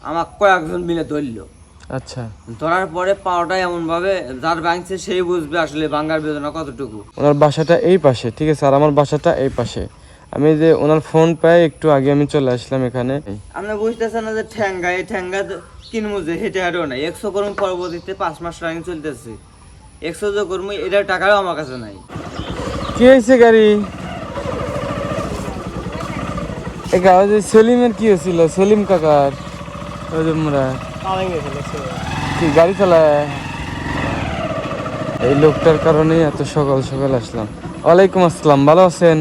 আমার কয়েকজন মিলে ধরলো। আচ্ছা, ধরার পরে পাওয়াটা এমন ভাবে যার ভাঙছে সেই বুঝবে আসলে ভাঙার বেদনা কতটুকু। ওনার বাসাটা এই পাশে, ঠিক আছে, আর আমার বাসাটা এই পাশে। আমি যে ওনার ফোন পাই একটু আগে আমি চলে আসলাম এখানে। আপনি বুঝতেছেন না যে ঠ্যাঙ্গা, এই ঠ্যাঙ্গা কিনবো যে হেঁটে হাঁটেও না। 100 করুন পরবর্তীতে 5 মাস রানিং চলতেছে, 100 যে করবো এটার টাকাও আমার কাছে নাই। কি হয়েছে গাড়ি? এই গাড়ি সেলিমের কি হয়েছিল? সেলিম কাকার ওই যে মোরা কি গাড়ি চালায়, এই লোকটার কারণেই এত সকাল সকাল আসলাম। ওয়ালাইকুম আসসালাম, ভালো আছেন?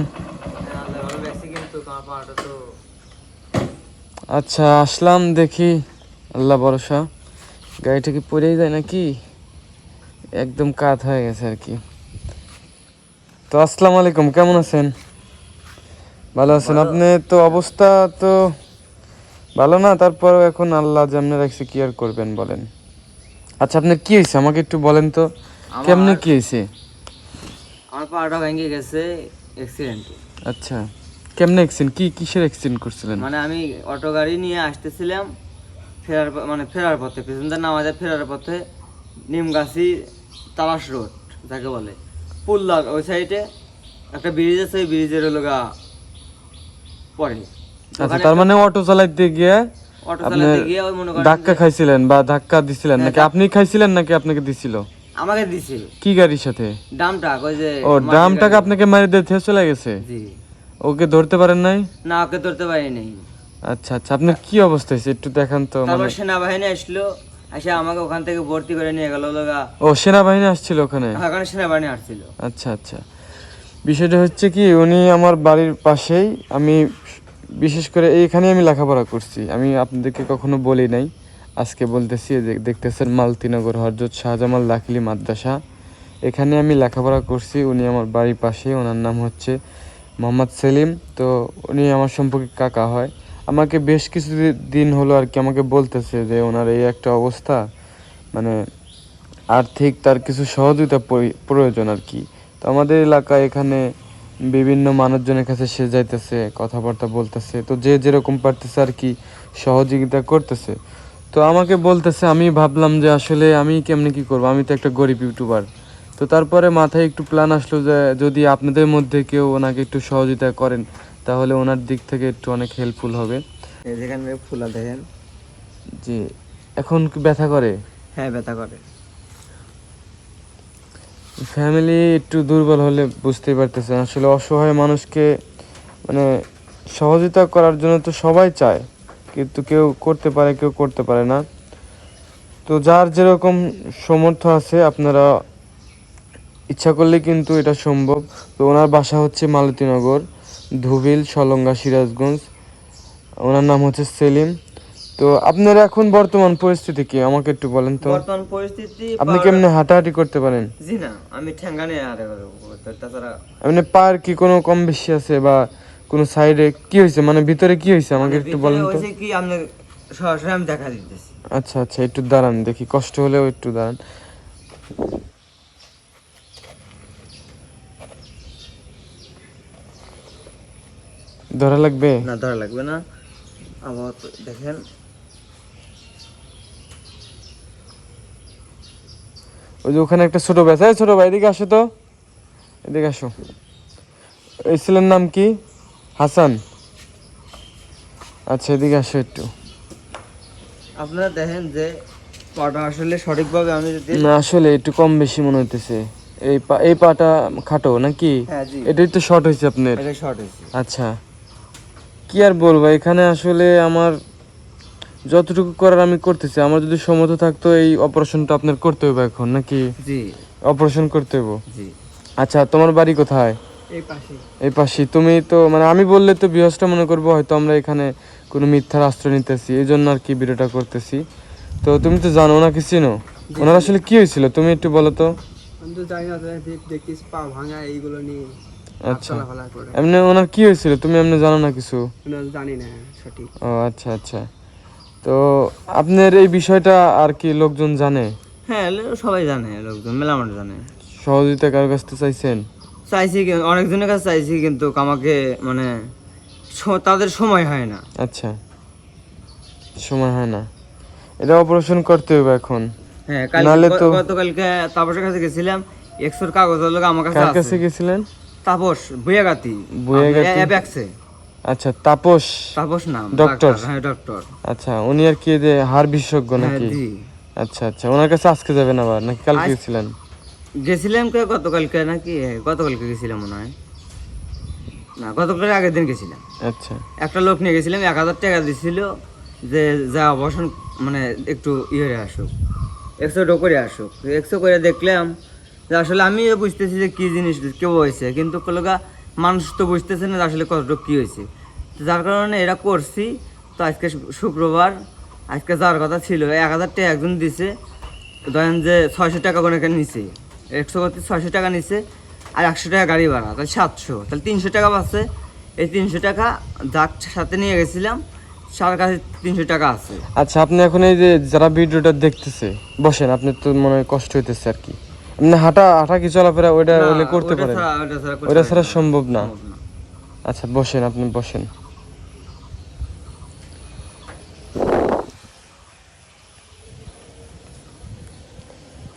কিন্তু তোমার পাওয়াটা তো আচ্ছা, আসলাম দেখি, আল্লাহ ভরসা। গাড়িটা কি পড়েই যায় নাকি? একদম কাত হয়ে গেছে আর কি। তো আসসালামু আলাইকুম, কেমন আছেন? ভালো আছেন? আপনি তো অবস্থা তো ভালো না, তারপরও এখন আল্লাহ যেমনি রাখছে কি আর করবেন বলেন। আচ্ছা, আপনার কি হয়েছে আমাকে একটু বলেন তো, কেমনে কি হয়েছে? আমার পাওয়াটা ভেঙে গেছে অ্যাক্সিডেন্টে। আচ্ছা, কেমনে অ্যাক্সিডেন্ট? কিসের অ্যাক্সিডেন্ট করছিলেন? মানে আমি অটো গাড়ি নিয়ে আসতেছিলাম, ফেরার পথে, পেছনদার নামাজে ফেরার পথে নিমগাছি তালাশ রোড যাকে বলে, পুল্লা ওই সাইডে একটা ব্রিজ আছে, ওই ব্রিজের হলো গা পরে। আচ্ছা, তার মানে অটো চালাইতে গিয়ে অটো আপনি চালাতে গিয়ে ওই মনে করেন ধাক্কা খাইছিলেন বা ধাক্কা দিছিলেন, নাকি আপনি খাইছিলেন নাকি আপনাকে দিছিল? আমাকে দিছিল কি গাড়ির সাথে? ডামটা ওই যে ও, ড্রামটাকে আপনাকে মারি দিয়ে থেমে চলে গেছে? জি। ওকে ধরতে পারেন নাই? না, ওকে ধরতে পারি নাই। আচ্ছা আচ্ছা, আপনার কি অবস্থা হয়েছে একটু দেখান তো। তারপর সেনাবাহিনী আসলো, এসে আমাকে ওখান থেকে ভর্তি করে নিয়ে গেল লগা। ও, সেনাবাহিনী আসছিল ওখানে? ওখানে সেনাবাহিনী আসছিল। আচ্ছা আচ্ছা, বিষয়টা হচ্ছে কি, উনি আমার বাড়ির পাশেই। আমি বিশেষ করে এইখানে আমি লেখাপড়া করছি, আমি আপনাদেরকে কখনো বলি নাই, আজকে বলতেছি। দেখতেছেন মালতীনগর হযরত শাহজামাল দাখিলি মাদ্রাসা, এখানে আমি লেখাপড়া করছি। উনি আমার বাড়ির পাশে, ওনার নাম হচ্ছে মোহাম্মদ সেলিম। তো উনি আমার সম্পর্কে কাকা হয়। আমাকে বেশ কিছু দিন হলো আর কি আমাকে বলতেছে যে ওনার এই একটা অবস্থা, মানে আর্থিক তার কিছু সহযোগিতা প্রয়োজন আর কি। তো আমাদের এলাকায় এখানে বিভিন্ন মানুষজনের কাছে সে যাইতেছে, কথাবার্তা বলতেছে, তো যে যেরকম পারতেছে আর কি সহযোগিতা করতেছে। তো আমাকে বলতেছে, আমি ভাবলাম যে আসলে আমি কেমনে কি করব, আমি তো একটা গরিব ইউটিউবার। তো তারপরে মাথায় একটু প্ল্যান আসলো যে যদি আপনাদের মধ্যে কেউ ওনাকে একটু সহযোগিতা করেন তাহলে ওনার দিক থেকে একটু অনেক হেল্পফুল হবে। যেখানে ফুলা দেখেন। জি, এখন কি ব্যথা করে? হ্যাঁ, ব্যথা করে। ফ্যামিলি একটু দুর্বল হলে বুঝতেই পারতেছেন, আসলে অসহায় মানুষকে মানে সহযোগিতা করার জন্য তো সবাই চায়, কিন্তু কেউ করতে পারে কেউ করতে পারে না। তো যার যেরকম সামর্থ্য আছে আপনারা ইচ্ছা করলে কিন্তু এটা সম্ভব। তো ওনার বাসা হচ্ছে মালতীনগর, ধুবিল, সলঙ্গা, সিরাজগঞ্জ। ওনার নাম হচ্ছে সেলিম। তো আপনার এখন বর্তমান পরিস্থিতি কি আমাকে একটু বলেন তো। বর্তমান পরিস্থিতি আপনি কেমনে হাঁটাহাঁটি করতে পারেন? জি না, আমি ঠ্যাঙ্গা নিয়ে তাছাড়া আপনি পার কি কোনো কম বেশি আছে বা কোনো সাইডে কি হয়েছে, মানে ভিতরে কি হয়েছে আমাকে একটু বলেন তো। হয়েছে কি, আপনি সরাসরি আমি দেখা দিতেছি। আচ্ছা আচ্ছা, একটু দাঁড়ান দেখি, কষ্ট হলেও একটু দাঁড়ান। ধরা লাগবে? না, ধরা লাগবে না। আবার দেখেন, ওই যে ওখানে একটা ছোট ব্যাস, ছোট ভাই এদিকে আসো তো, এদিকে আসো। এই ছেলের নাম কি? হাসান? আচ্ছা, এদিকে আসো একটু। আপনারা দেখেন যে পাটা আসলে সঠিকভাবে আমি যদি না, আসলে একটু কম বেশি মনে হইতেছে। এই পাটা খাটো নাকি? হ্যাঁ জি, এটাই তো শর্ট হয়েছে আপনার? এটা শর্ট হয়েছে। আচ্ছা, কি আর বলবো, এখানে আসলে আমার যতটুকু করার আমি করতেছি। আমার যদি সমর্থ থাকতো এই অপারেশনটা আপনার করতে হবে এখন নাকি? জি, অপারেশন করতে হবে? জি। আচ্ছা, তোমার বাড়ি কোথায়? এই পাশে। এই পাশে? তুমি তো মানে আমি বললে তো বিহসটা মনে করবো হয়তো আমরা এখানে কোনো মিথ্যার আশ্রয় নিতেছি, এই জন্য আর কি ভিডিওটা করতেছি। তো তুমি তো জানো ওনাকে চিনো? ওনার আসলে কি হয়েছিল তুমি একটু বলো তো। আমি তো জানি না, দেখতেছি পা ভাঙা এইগুলো নিয়ে আচ্ছা, চলাফেরা করে। এমনি ওনার কি হয়েছিল তুমি এমনি জানো না কিছু? জানি না সঠিক। ও আচ্ছা আচ্ছা, তো আপনার এই বিষয়টা আর কি লোকজন জানে? হ্যাঁ, সবাই জানে, লোকজন মেলামাট জানে। সহযোগিতা কারোর কাছ থেকে চাইছেন? চাইছি, অনেকজনের কাছে চাইছি, কিন্তু আমাকে মানে তাদের সময় হয় না। আচ্ছা, সময় হয় না, এটা অপারেশন করতে হবে এখন। হ্যাঁ নাহলে তো গতকালকে তাপসের কাছে গেছিলাম, এক্সোর কাগজ হলো আমার কাছে কার আছে। কাছে গেছিলেন? তাপস বুয়াগাতি, বুয়াগাতি? অ্যাপেক্সে। আচ্ছা, তাপস তাপস নাম, ডক্টর। ডাক্তার, হ্যাঁ ডক্টর। আচ্ছা, উনি আর কি যে হাড় বিশেষজ্ঞ হ্যাঁ নাকি? জি। আচ্ছা আচ্ছা, ওনার কাছে আজকে যাবেন আবার নাকি কালকে গেছিলেন? গেছিলাম গতকালকে নাকি, গতকালকে গেছিলাম মনে হয়, না গতকালের আগের দিন গেছিলাম। আচ্ছা একটা লোক নিয়ে গেছিলাম, 1000 টাকা দিছিল যে যা অবসান মানে একটু ইয়ে আসুক, এক্সরে করে আসুক। এক্সরে করে দেখলাম যে আসলে আমি বুঝতেছি যে কী জিনিস কেউ হয়েছে, কিন্তু কলকা মানুষ তো বুঝতেছে না যে আসলে কতটুকু কী হয়েছে। তো যার কারণে এরা করছি। তো আজকে শুক্রবার, আজকে যাওয়ার কথা ছিল, 1000 টাকা একজন দিছে, ধরেন যে 600 টাকা করে নিছে, 100 করতে 600 টাকা নিছে, আর 100 টাকা গাড়ি ভাড়া, তাহলে 700, তাহলে 300 টাকা পাচ্ছে। এই 300 টাকা যার সাথে নিয়ে গেছিলাম, সার কাছে 300 টাকা আছে। আচ্ছা, আপনি এখন এই যে যারা ভিডিওটা দেখতেছে, বসেন, আপনি তো মনে হয় কষ্ট হইতেছে আর কি, আপনি হাঁটা হাঁটা কি চলাফেরা ওইটা না, হলে করতে ওটা পারেন? ছাড়া- ওটা ছাড়া করতে ওইটা পারি ছাড়া না। সম্ভব না। সম্ভব না। আচ্ছা বসেন, আপনি বসেন।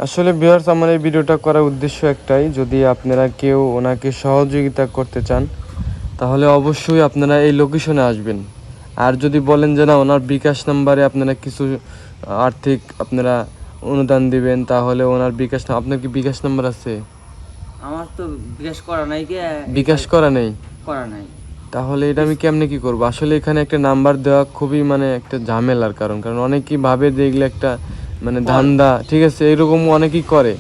আসলে ভিউয়ার্স, আমার এই ভিডিওটা করার উদ্দেশ্য একটাই, যদি আপনারা কেউ ওনাকে সহযোগিতা করতে চান তাহলে অবশ্যই আপনারা এই লোকেশনে আসবেন। আর যদি বলেন যে না, ওনার বিকাশ নাম্বারে আপনারা কিছু আর্থিক আপনারা অনুদান দিবেন, তাহলে ওনার বিকাশ আপনার কি বিকাশ নাম্বার আছে? আমার তো বিকাশ করা নাই, বিকাশ করা নেই? করা নাই। তাহলে এটা আমি কেমনে কি করব? আসলে এখানে একটা নাম্বার দেওয়া খুবই মানে একটা ঝামেলার কারণ, কারণ অনেকেই ভাবে দেখলে একটা মানে ধান্দা, ঠিক আছে, এরকম অনেকেই করে।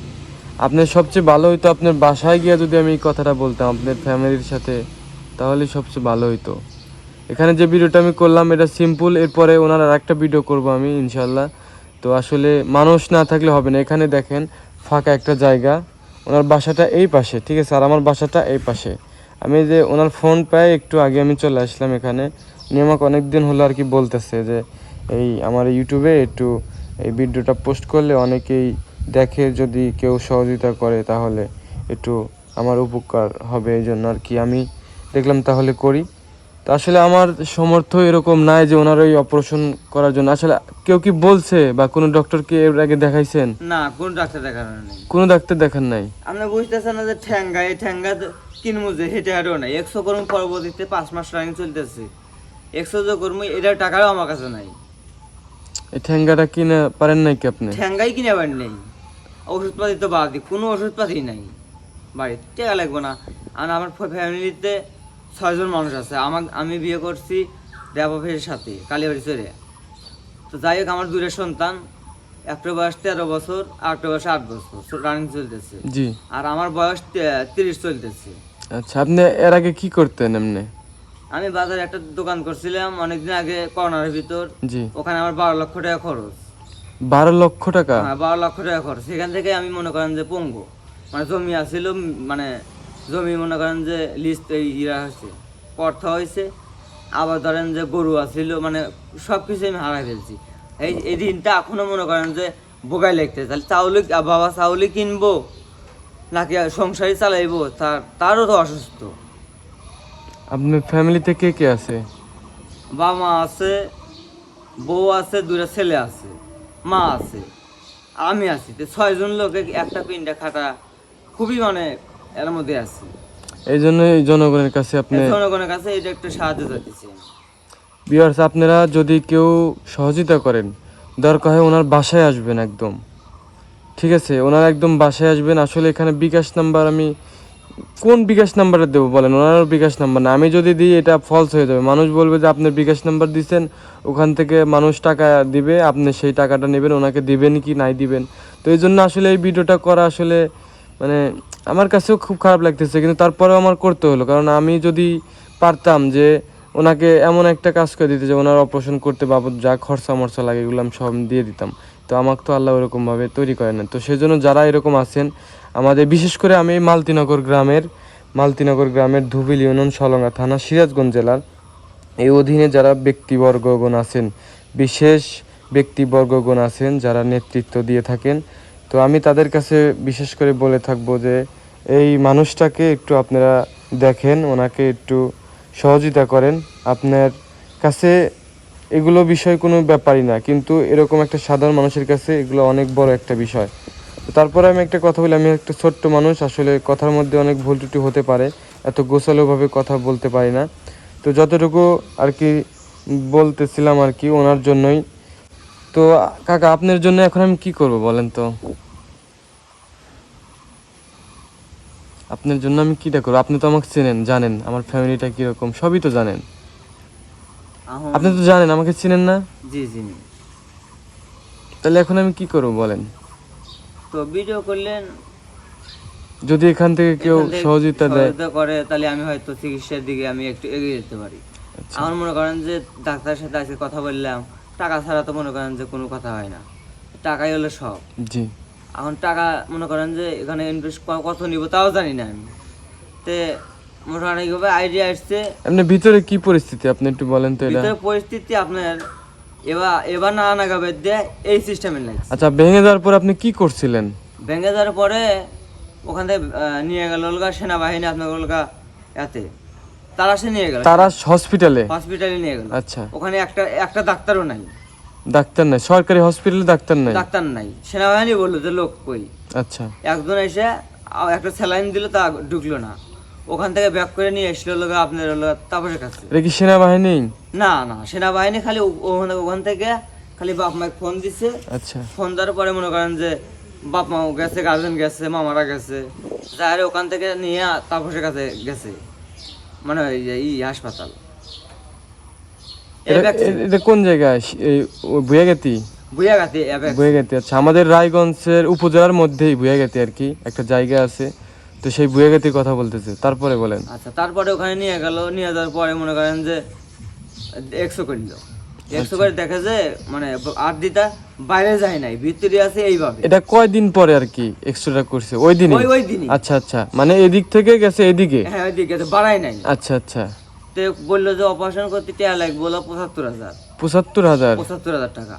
আপনার সবচেয়ে ভালো হইতো আপনার বাসায় গিয়ে যদি আমি এই কথাটা বলতাম আপনার ফ্যামিলির সাথে, তাহলে সবচেয়ে ভালো হইতো। এখানে যে ভিডিওটা আমি করলাম এটা সিম্পল, এরপরে ওনার আর একটা ভিডিও করব আমি ইনশাল্লাহ। তো আসলে মানুষ না থাকলে হবে না। এখানে দেখেন ফাঁকা একটা জায়গা, ওনার বাসাটা এই পাশে, ঠিক আছে, আর আমার বাসাটা এই পাশে। আমি যে ওনার ফোন পাই একটু আগে আমি চলে আসলাম এখানে। উনি আমাকে অনেক দিন হলো আর কি বলতেছে যে এই আমার ইউটিউবে একটু এই ভিডিওটা পোস্ট করলে অনেকেই দেখে, যদি কেউ সহযোগিতা করে তাহলে একটু আমার উপকার হবে, এই জন্য আর কি আমি দেখলাম তাহলে করি। তো আসলে আমার সামর্থ্য এরকম নাই যে ওনার ওই অপারেশন করার জন্য। আসলে কেউ কি বলছে বা কোনো ডক্টরকে এর আগে দেখাইছেন? না, কোন ডাক্তার দেখানো নেই। কোনো ডাক্তার দেখান নাই? আপনি বুঝতেছেন না যে ঠ্যাঙ্গা, এই ঠ্যাঙ্গা কিনবো যে হেঁটে হাঁটেও নাই। 100 করুন, পরবর্তীতে 5 মাস রানিং চলতেছে, 100 যে করবো এটার টাকাও আমার কাছে নাই। এই ঠ্যাঙ্গাটা কিনে পারেন নাকি আপনি? ঠ্যাঙ্গাই কিনে বাড়ি নেই, ওষুধপাতি তো বাদ দিই, কোনো ওষুধপাতি নাই বাড়িতে, টাকা লাগবে না। আর আমার ফ্যামিলিতে 6 জন মানুষ আছে। আমি বিয়ে করছি দেবাফের সাথে, কালীবাড়ি চলে। তো যাই হোক, আমার 2 সন্তান, একটা বয়স 13 বছর আর একটা বয়স 8 বছর রানিং চলতেছে, জি। আর আমার বয়স 30 চলতেছে। আচ্ছা, আপনি এর আগে কি করতেন এমনি? আমি বাজারে একটা দোকান করছিলাম অনেকদিন আগে, করোনার ভিতর। জি। ওখানে আমার 12 লক্ষ টাকা খরচ। 12 লক্ষ টাকা? হ্যাঁ, 12 লক্ষ টাকা খরচ। সেখান থেকে আমি মনে করেন যে পঙ্গু, মানে জমি আছিল, মানে জমি মনে করেন যে লিস্ট ইয়া হয়েছে, পর্থা হয়েছে, আবার ধরেন যে গরু আছিল, মানে সব কিছু আমি হারাই ফেলছি। এই দিনটা এখনো মনে করেন যে বোগাই লাগতে, তাহলে চাউলে বাবা চাউলে কিনবো নাকি সংসারই চালাইবো, তারও তো অসুস্থ। আপনার ফ্যামিলিতে কে কে আছে? বাবা মা আছে, বউ আছে, 2টা ছেলে আছে, মা আছে, আমি আছি। তো 6 জন লোকে একটা পিন্ডা খাটা খুবই মানে এর মধ্যে আছে। এই জন্য এই জনগণের কাছে আপনি, জনগণের কাছে এটা একটু সাহায্য চাইতেছি। ভিউয়ার্স, আপনারা যদি কেউ সহযোগিতা করেন, দরকার হয় ওনার বাসায় আসবেন একদম, ঠিক আছে, ওনার একদম বাসায় আসবেন। আসলে এখানে বিকাশ নাম্বার আমি কোন বিকাশ নাম্বারটা দেবো বলেন? ওনারও বিকাশ নাম্বার না, আমি যদি দিই এটা ফলস হয়ে যাবে, মানুষ বলবে যে আপনার বিকাশ নাম্বার দিচ্ছেন, ওখান থেকে মানুষ টাকা দিবে, আপনি সেই টাকাটা নেবেন, ওনাকে দিবেন কি নাই দিবেন। তো এই জন্য আসলে এই ভিডিওটা করা আসলে মানে আমার কাছেও খুব খারাপ লাগতেছে, কিন্তু তারপরেও আমার করতে হলো, কারণ আমি যদি পারতাম যে ওনাকে এমন একটা কাজ করে দিতে যে ওনার অপারেশন করতে বাবদ যা খরচা মরচা লাগে এগুলো আমি সব দিয়ে দিতাম, তো আমাকে তো আল্লাহ ওরকমভাবে তৈরি করে না। তো সেজন্য যারা এরকম আছেন আমাদের, বিশেষ করে আমি মালতীনগর গ্রামের ধুবিল ইউনিয়ন, সলঙ্গা থানা, সিরাজগঞ্জ জেলার এই অধীনে যারা ব্যক্তিবর্গগণ আছেন, বিশেষ ব্যক্তিবর্গগণ আছেন যারা নেতৃত্ব দিয়ে থাকেন, তো আমি তাদের কাছে বিশেষ করে বলে থাকবো যে এই মানুষটাকে একটু আপনারা দেখেন, ওনাকে একটু সহযোগিতা করেন। আপনার কাছে এগুলো বিষয় কোনো ব্যাপারই না, কিন্তু এরকম একটা সাধারণ মানুষের কাছে এগুলো অনেক বড় একটা বিষয়। তো তারপরে আমি একটা কথা বলি, আমি একটা ছোট্ট মানুষ, আসলে কথার মধ্যে অনেক ভুল ত্রুটি হতে পারে, এত গোছালোভাবে কথা বলতে পারি না। তো যতটুকু আর কি বলতেছিলাম আর কি ওনার জন্যই। তো কাকা আপনার জন্য এখন আমি কি করব বলেন তো? আপনার জন্য আমি কিটা করবো? আপনি তো আমাকে চেনেন, জানেন আমার ফ্যামিলিটা কিরকম, সবই তো জানেন। এখন আপনি তো জানেন আমাকে চিনেন না, জি জি তাহলে এখন আমি কি করব বলেন? তো ভিডিও করলেন, যদি এখান থেকে কেউ এখান থেকে সহযোগিতা দেয়। সহযোগিতা করে তাহলে আমি হয়তো চিকিৎসার দিকে আমি একটু এগিয়ে যেতে পারি। আচ্ছা। আমার মনে করেন যে ডাক্তারের সাথে আজকে কথা বললাম, টাকা ছাড়া তো মনে করেন যে কোনো কথা হয় না, টাকাই হলো সব। জি। এখন টাকা মনে করেন যে এখানে ইনভেস্ট কত নিব তাও জানি না আমি। তে মোটামুটি এইভাবে আইডিয়া আসছে। এমনি ভিতরে কি পরিস্থিতি আপনি একটু বলেন তো এটা। ভিতরে পরিস্থিতি আপনার এবার না নাগাবে দিয়ে এই সিস্টেমের লাগছে। আচ্ছা, ভেঙে যাওয়ার পর আপনি কি করছিলেন? ভেঙে যাওয়ার পরে ওখান থেকে নিয়ে গেল ওলগা সেনাবাহিনী, আপনার ওলগা এতে তারাসে নিয়ে গেল, তারা হসপিটালে? হসপিটালে নিয়ে গেল। আচ্ছা। ওখানে একটা ডাক্তারও নাই, ডাক্তার নাই? সরকারি হসপিটালে ডাক্তার নাই? ডাক্তার নাই। সেনাবাহিনী বললো যে লোক কই। আচ্ছা। একজন এসে একটা স্যালাইন দিল, তা ঢুকলো না। ওখান থেকে ব্যাক করে নিয়ে এসলো লোক আপনার তাপসের কাছে। এটা কি সেনাবাহিনী? না না, সেনাবাহিনী খালি ওখান থেকে খালি বাপ মাকে ফোন দিছে। আচ্ছা। ফোন দেওয়ার পরে মনে করেন যে বাপ মা গেছে, গার্জেন গেছে, মামারা গেছে, যারে ওখান থেকে নিয়ে তাপসের কাছে গেছে, মানে ওই যে হাসপাতাল। এটা কোন জায়গায়? বুয়াগাতি? বুয়াগাতি। বুয়াগাতি, আচ্ছা। আমাদের রায়গঞ্জের উপজেলার মধ্যেই বুয়াগাতি আর কি একটা জায়গা আছে, তো সেই বুয়াগাতির কথা বলতেছে। তারপরে বলেন। আচ্ছা, তারপরে ওখানে নিয়ে গেল, নিয়ে যাওয়ার পরে মনে করেন যে 100 করল। 100 করে দেখে যে মানে আর দিতা বাইরে যায় নাই, ভিতরে আছে এইভাবে। এটা কয়দিন পরে আর কি এক্সট্রা করছে? ওই দিনই? ওই দিনই। আচ্ছা আচ্ছা, মানে এদিক থেকে গেছে এদিকে? হ্যাঁ, ওইদিকে তো বাড়াই নাই। আচ্ছা আচ্ছা। তো বললো যে অপারেশন করতে টাকা লাগবে, বলো 75,000। 75,000? 75,000 টাকা।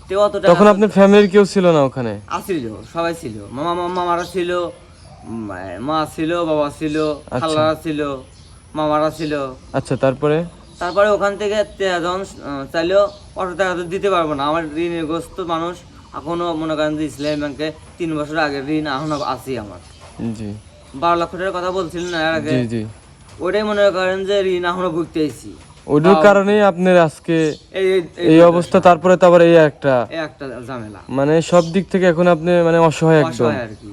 তো অত টাকা তখন আপনার ফ্যামিলির কেউ ছিল না ওখানে? আসিল, সবাই ছিল, মামারা ছিল, মা ছিল, বাবা ছিল, খালারা ছিল, মামারা ছিল। আচ্ছা, তারপরে? তারপরে ওখান থেকে যখন চাইলেও অত টাকা তো দিতে পারবো না, আমার ঋণের গ্রস্ত মানুষ। এখনো মনে করেন যে ইসলামী ব্যাংকে 3 বছর আগের ঋণ এখনো আছে আমার। জি। 12 লক্ষ টাকার কথা বলছিলেন না এর আগে? জি জি। ওটাই মনে করেন যে ঋণ এখনো ভুগতেছি। ওটার কারণেই আপনার আজকে এই অবস্থা। তারপরে তো আবার এই একটা ঝামেলা, মানে সব দিক থেকে এখন আপনি মানে অসহায় একদম অসহায় আর কি।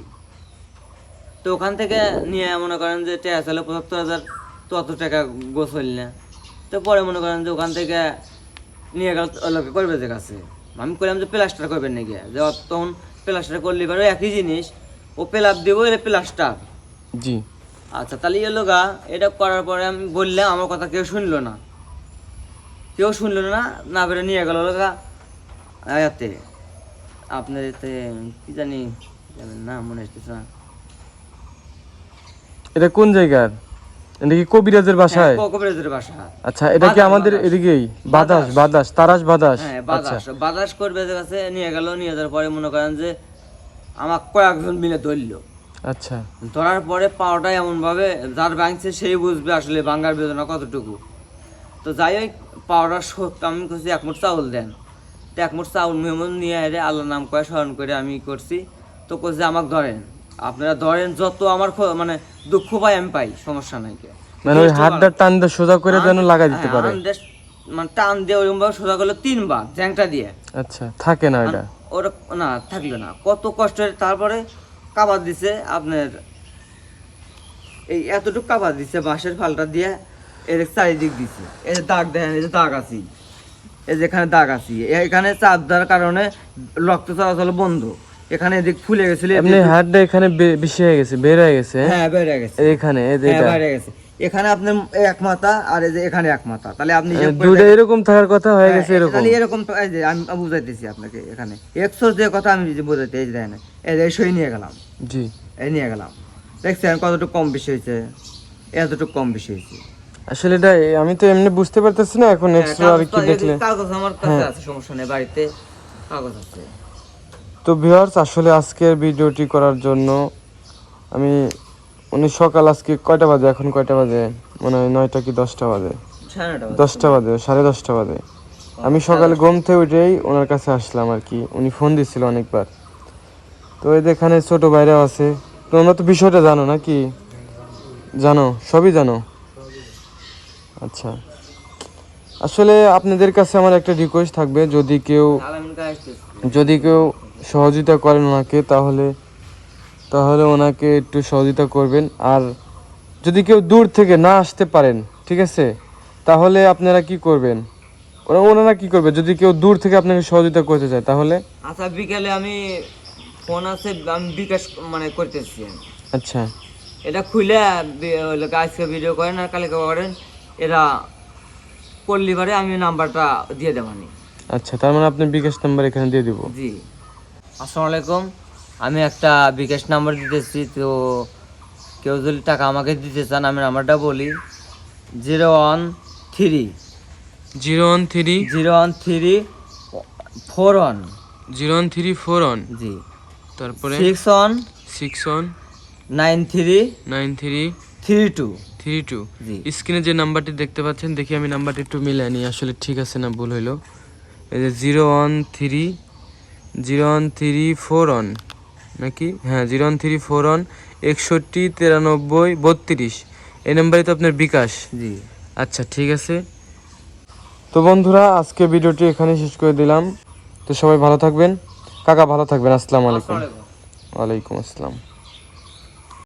তো ওখান থেকে নিয়ে মনে করেন যে টাকা চাইলো 75,000, তো অত টাকা গোছল না। তো পরে মনে করেন যে ওখান থেকে নিয়ে গেল লোকে করবে যে কাছে। আমি করলাম যে প্লাস্টার করবেন নাকি, যে তখন প্লাস্টার করলে এবার একই জিনিস, ও প্লাস দেবো এলে প্লাস্টার। জি। আচ্ছা, তাহলে এলো গা, এটা করার পরে আমি বললাম, আমার কথা কেউ শুনলো না, না বেড়ে নিয়ে গেল লোকা এতে আপনার এতে কি জানি না মনে আসতেছে না। এটা কোন জায়গার? এটা কি কবিরাজের বাসায়? কবিরাজের বাসা। আচ্ছা, এটা কি আমাদের এদিকেই? বাদাস তারাস বাদাস? হ্যাঁ, বাদাস কবিরাজের কাছে নিয়ে গেল। নিয়ে যাওয়ার পরে মনে করেন যে আমার কয়েকজন মিলে ধরলো। আচ্ছা। ধরার পরে পাওয়াটা এমন ভাবে, যার ভাঙছে সেই বুঝবে আসলে ভাঙার বেদনা কতটুকু। তো যাই হোক, পাওয়াটা আমি করছি 1 মুঠ চাউল দেন। তো 1 মুঠ চাউল মেহমান নিয়ে এলে আল্লাহর নাম করে স্মরণ করে আমি করছি। তো করছে আমাকে ধরেন, আপনারা ধরেন, যত আমার মানে দুঃখ পাই আমি পাই, সমস্যা নাই। মানে ওই হাতটা টান দিয়ে সোজা করে যেন লাগাই দিতে পারে। মানে টান দিয়ে ওইরকম ভাবে সোজা করলো 3 বার জ্যাংটা দিয়ে। আচ্ছা, থাকে না এটা? ওরা না থাকলো না, কত কষ্টের। তারপরে কাবার দিছে আপনার এই এতটুকু কাবার দিছে বাঁশের ফালটা দিয়ে, এর চারিদিক দিছে। এই যে দাগ দেখেন, এই যে দাগ আছে, এই যেখানে দাগ আছে, এখানে চাপ দেওয়ার কারণে রক্ত চলাচল বন্ধ। এখানে এদিক ফুলে গেছিল, এমনি হাড়টা এখানে বেশি হয়ে গেছে, বের হয়ে গেছে। হ্যাঁ, বের হয়ে গেছে এখানে, বের গেছে। এখানে আপনার 1 মাথা, আর এই যে এখানে 1 মাথা। তাহলে আপনি দুটো এরকম থাকার কথা হয়ে গেছে এরকম। তাহলে এরকম, এই যে আমি বুঝাইতেছি আপনাকে, এখানে 100 যে কথা আমি যে বুঝাইতে, এই যে দেখেন, এই যে সই নিয়ে গেলাম। জি। এই নিয়ে গেলাম, দেখছেন কতটুকু কম বেশি হয়েছে, এতটুকু কম বেশি হয়েছে। আসলে এটা আমি তো এমনি বুঝতে পারতেছি না এখন এক্সট্রা আর কি দেখলে। কাগজ আমার কাছে আছে, সমস্যা নেই, বাড়িতে কাগজ আছে। তো ভিউয়ার্স, আসলে আজকের ভিডিওটি করার জন্য আমি উনি সকাল আজকে কয়টা বাজে, এখন কয়টা বাজে মনে হয় 9টা কি 10টা বাজে? 10টা বাজে, 10:30 বাজে। আমি সকালে ঘুম থেকে উঠেই ওনার কাছে আসলাম আর কি, উনি ফোন দিচ্ছিল অনেকবার। তো এই এখানে ছোট ভাইরাও আছে, তোমরা তো বিষয়টা জানো নাকি? জানো, সবই জানো। আচ্ছা, আসলে আপনাদের কাছে আমার একটা রিকোয়েস্ট থাকবে, যদি কেউ সহযোগিতা করেন ওনাকে, তাহলে ওনাকে একটু সহযোগিতা করবেন। আর যদি কেউ দূর থেকে না আসতে পারেন, ঠিক আছে, তাহলে আপনারা কি করবেন, ওনারা কি করবে যদি কেউ দূর থেকে আপনাকে সহযোগিতা করতে চায় তাহলে? আচ্ছা, বিকালে আমি ফোন আছে, আমি বিকাশ মানে করতেছি। আচ্ছা, এটা খুলে আজকে ভিডিও করেন আর কালকে করেন, এরা করলি পারে আমি নাম্বারটা দিয়ে দেবানি। আচ্ছা, তার মানে আপনি বিকাশ নাম্বার এখানে দিয়ে দিব। জি, আসসালামু আলাইকুম। আমি একটা বিকাশ নাম্বার দিতেছি, তো কেউ যদি টাকা আমাকে দিতে চান আমি নাম্বারটা বলি, 013 013 013 41 01341, জি, তারপরে 61 61 93 93 32 32। জি। স্ক্রিনে যে নাম্বারটি দেখতে পাচ্ছেন, দেখি আমি নাম্বারটি একটু মিলাই নিই, আসলে ঠিক আছে না ভুল হইলো। এই যে 01341 নাকি? হ্যাঁ, 01341 61 93 32, এই নাম্বারে তো আপনার বিকাশ। জি। আচ্ছা, ঠিক আছে। তো বন্ধুরা, আজকে ভিডিওটি এখানে শেষ করে দিলাম। তো সবাই ভালো থাকবেন, কাকা ভালো থাকবেন। আসসালামু আলাইকুম। আসসালামু আলাইকুম। ওয়ালাইকুম আসসালাম।